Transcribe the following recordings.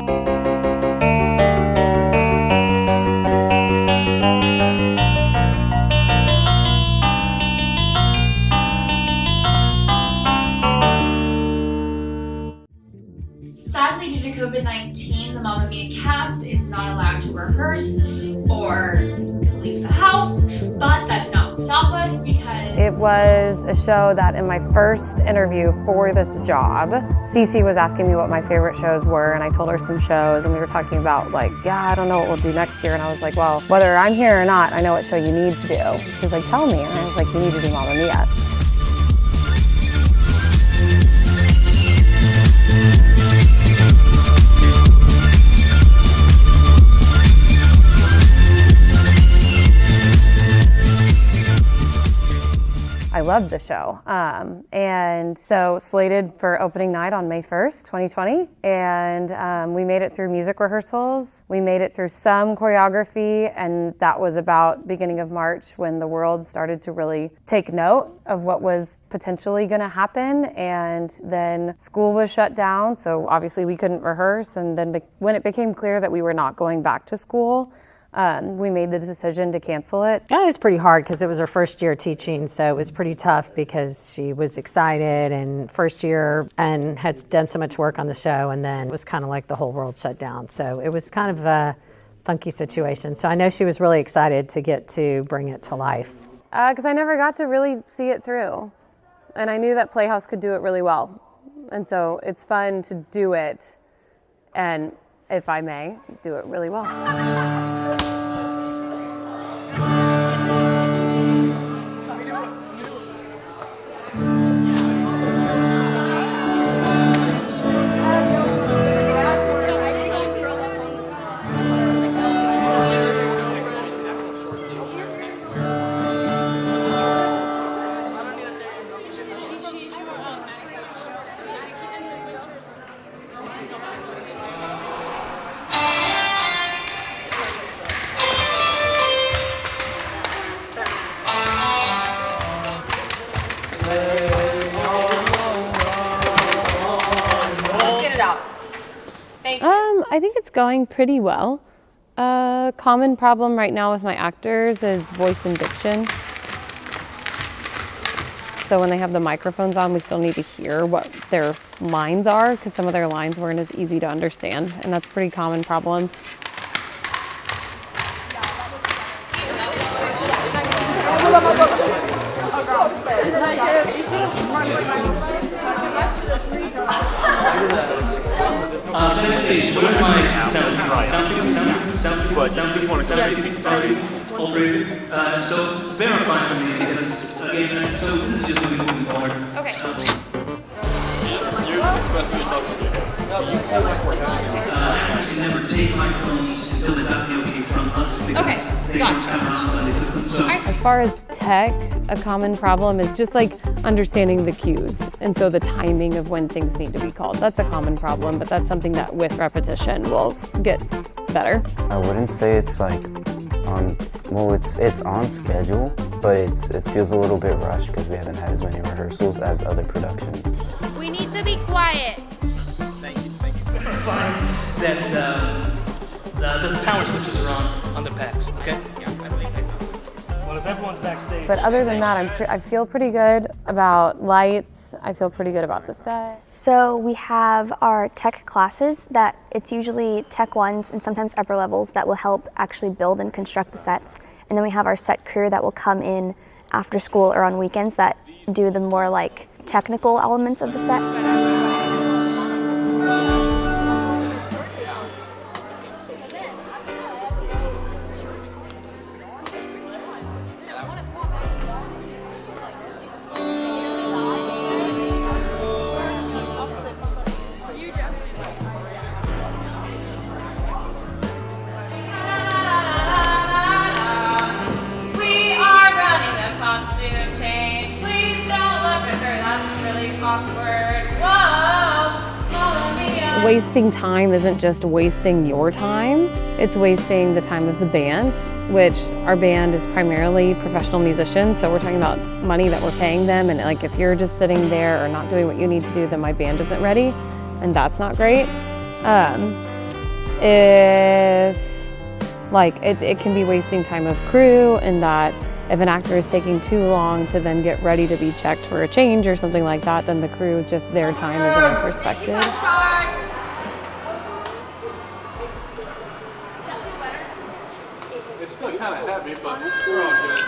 Sadly, due to COVID-19, the Mamma Mia cast is not allowed to rehearse or leave the house, but that did not stop us because it was a show that in my first interview for this job, Cece was asking me what my favorite shows were, and I told her some shows, and we were talking about like, yeah, I don't know what we'll do next year, and I was like, well, whether I'm here or not, I know what show you need to do. She was like, tell me, and I was like, you need to do Mamma Mia. I loved the show. And so slated for opening night on May 1st, 2020. And we made it through music rehearsals. We made it through some choreography. And that was about beginning of March when the world started to really take note of what was potentially going to happen. And then school was shut down. So obviously we couldn't rehearse. And then when it became clear that we were not going back to school, we made the decision to cancel it. Yeah, it was pretty hard because it was her first year teaching, so it was pretty tough because she was excited and first year and had done so much work on the show, and then it was kind of like the whole world shut down. So it was kind of a funky situation. So I know she was really excited to get to bring it to life. Because I never got to really see it through. And I knew that Playhouse could do it really well. And so it's fun to do it and, if I may, do it really well. I think it's going pretty well. A common problem right now with my actors is voice and diction. So when they have the microphones on, we still need to hear what their lines are because some of their lines weren't as easy to understand, and that's a pretty common problem. Where's my sound? So verify for me because again, so this is just something moving forward. Okay. You're just expressing yourself with your hair. You can never take microphones until they got the okay from us because they weren't around when they took them. So as far as tech, a common problem is just like understanding the cues, and so the timing of when things need to be called. That's a common problem, but that's something that with repetition will get better. I wouldn't say it's like it's on schedule, but it feels a little bit rushed because we haven't had as many rehearsals as other productions. We need to be quiet. Thank you. That the power switches are on the packs, okay? Well, if everyone's backstage. But other than that, I feel pretty good about lights. I feel pretty good about the set. So we have our tech classes that it's usually tech ones and sometimes upper levels that will help actually build and construct the sets. And then we have our set crew that will come in after school or on weekends that do the more like technical elements of the set. Wasting time isn't just wasting your time, it's wasting the time of the band, which our band is primarily professional musicians, so we're talking about money that we're paying them, and like if you're just sitting there or not doing what you need to do, then my band isn't ready, and that's not great. if it can be wasting time of crew, and that if an actor is taking too long to then get ready to be checked for a change or something like that, then the crew, just their time isn't as respected. It's still kind of heavy, but we're all good.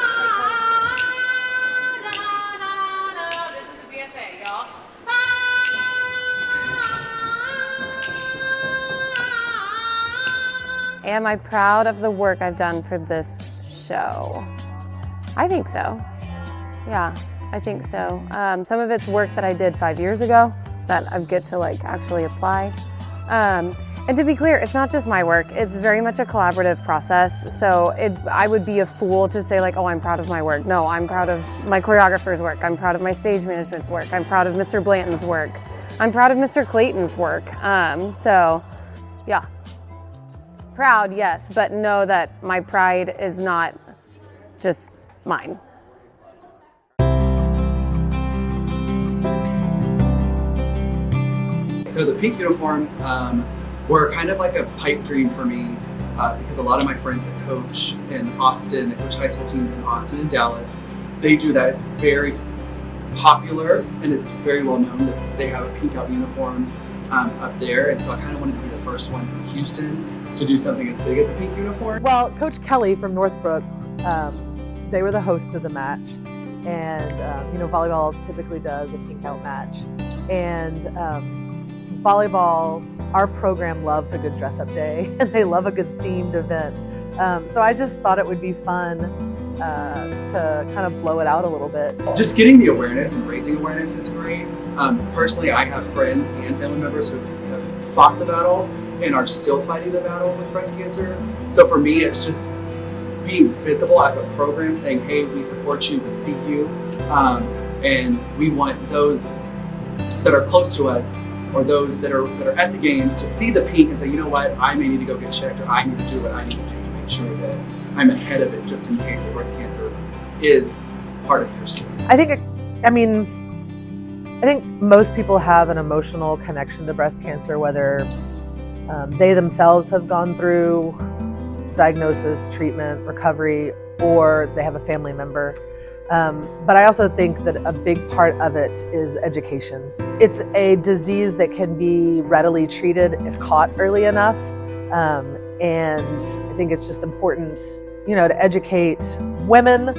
This is a BFA, y'all. Am I proud of the work I've done for this show? I think so. Yeah, I think so. Some of it's work that I did 5 years ago that I get to actually apply. And to be clear, it's not just my work. It's very much a collaborative process. So I would be a fool to say oh, I'm proud of my work. No, I'm proud of my choreographer's work. I'm proud of my stage management's work. I'm proud of Mr. Blanton's work. I'm proud of Mr. Clayton's work. So yeah, proud, yes, but know that my pride is not just mine. So the pink uniforms were kind of like a pipe dream for me because a lot of my friends that coach in Austin, that coach high school teams in Austin and Dallas, they do that. It's very popular and it's very well known that they have a pink out uniform up there. And so I kind of wanted to be the first ones in Houston to do something as big as a pink uniform. Well, Coach Kelly from Northbrook, they were the host of the match. And, volleyball typically does a pink out match. And volleyball, our program loves a good dress-up day, and they love a good themed event. So I just thought it would be fun to kind of blow it out a little bit. Just getting the awareness and raising awareness is great. Personally, I have friends and family members who have fought the battle and are still fighting the battle with breast cancer. So for me, it's just being visible as a program, saying, hey, we support you, we see you, and we want those that are close to us or those that are at the games to see the pink and say, you know what, I may need to go get checked, or I need to do what I need to do to make sure that I'm ahead of it, just in case the breast cancer is part of your story. I think most people have an emotional connection to breast cancer, whether they themselves have gone through diagnosis, treatment, recovery, or they have a family member. But I also think that a big part of it is education. It's a disease that can be readily treated if caught early enough. And I think it's just important, to educate women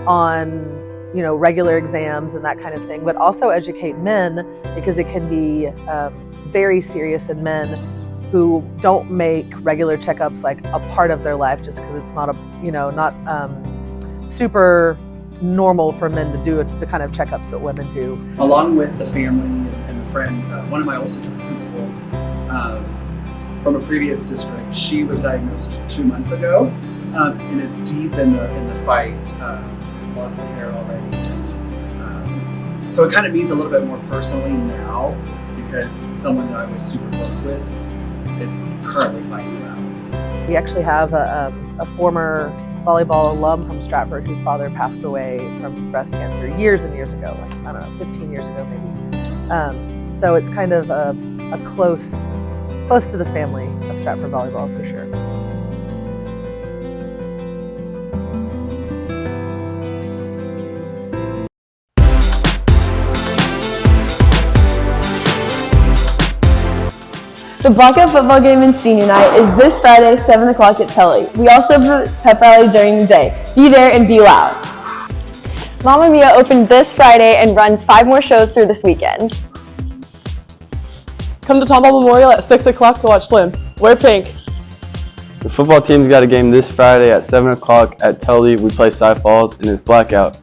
on, regular exams and that kind of thing, but also educate men, because it can be very serious in men who don't make regular checkups a part of their life, just because it's not super normal for men to do the kind of checkups that women do. Along with the family and the friends, one of my old assistant principals from a previous district, she was diagnosed 2 months ago and is deep in the fight, has lost the hair already. So it kind of means a little bit more personally now, because someone that I was super close with is currently fighting the battle. We actually have a former volleyball alum from Stratford whose father passed away from breast cancer years and years ago, 15 years ago maybe. So it's kind of a close to the family of Stratford volleyball for sure. The Blackout football game and senior night is this Friday, 7 o'clock at Tully. We also have a pep rally during the day. Be there and be loud. Mamma Mia opened this Friday and runs 5 more shows through this weekend. Come to Tomball Memorial at 6 o'clock to watch Slim. Wear pink. The football team's got a game this Friday at 7 o'clock at Tully. We play Cy Falls and it's Blackout.